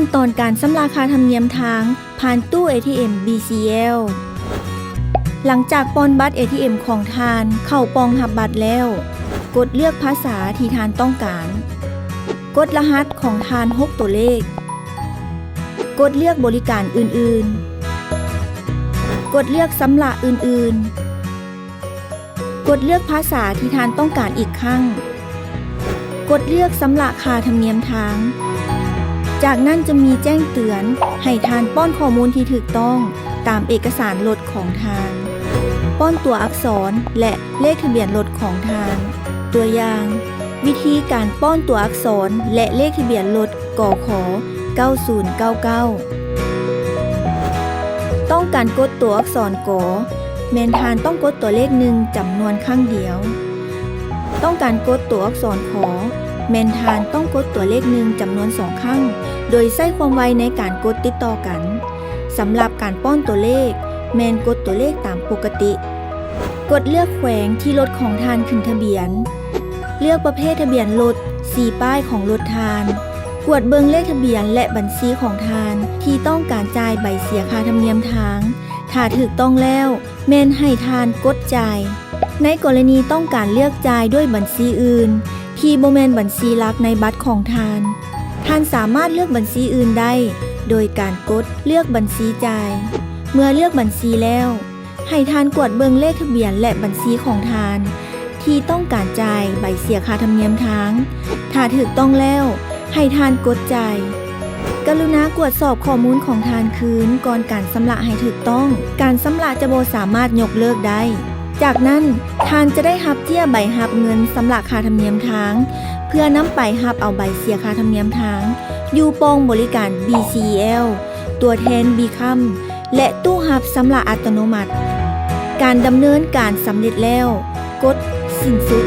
ขั้นตอนการชำระค่าธรรมเนียมทางผ่านตู้ ATM BCL หลังจากป้อนบัตร ATM ของทานเข้าปองหับบัตรแล้วกดเลือกภาษาที่ทานต้องการกดรหัสของทาน6ตัวเลขกดเลือกบริการอื่นๆกดเลือกชำระอื่นๆกดเลือกภาษาที่ทานต้องการอีกครั้งกดเลือกชำระค่าธรรมเนียมทางจากนั้นจะมีแจ้งเตือนให้ทานป้อนข้อมูลที่ถูกต้องตามเอกสารรถของทานป้อนตัวอักษรและเลขทะเบียนรถของทานตัวอย่างวิธีการป้อนตัวอักษรและเลขทะเบียนรถกข9099ต้องการกดตัวอักษรกแมนทานต้องกดตัวเลขหนึ่งจำนวนครั้งเดียวต้องการกดตัวอักษรขอแมนทานต้องกดตัวเลขหนึ่งจำนวน2ครั้งโดยใช้ความไวในการกดติดต่อกันสำหรับการป้อนตัวเลขแมนกดตัวเลขตามปกติกดเลือกแขวงที่รถของทานขึ้นทะเบียนเลือกประเภททะเบียนรถสีป้ายของรถทานกวดเบิงเลขทะเบียนและบัญชีของทานที่ต้องการจ่ายใบเสียค่าธรรมเนียมทางถ้าถูกต้องแล้วแมนให้ทานกดจ่ายในกรณีต้องการเลือกจ่ายด้วยบัญชีอื่นที่บ่แม่นบัญชีหลักในบัตรของทานสามารถเลือกบัญชีอื่นได้โดยการกดเลือกบัญชีจ่ายเมื่อเลือกบัญชีแล้วให้ทานกวดเบิงเลขทะเบียนและบัญชีของทานที่ต้องการจ่ายใบเสียค่าธรรมเนียมทางถ้าถูกต้องแล้วให้ทานกดจ่ายกรุณากวดสอบข้อมูลของทานคืนก่อนการชำระให้ถูกต้องการชำระจะบ่สามารถยกเลิกได้จากนั้นทานจะได้รับเจี้ยใบรับเงินชำระค่าธรรมเนียมทางเพื่อนำไปรับเอาใบเสียค่าธรรมเนียมทางอยู่ปองบริการ BCL ตัวแทน Become และตู้รับชำระอัตโนมัติการดำเนินการสำเร็จแล้วกดสิ้นสุด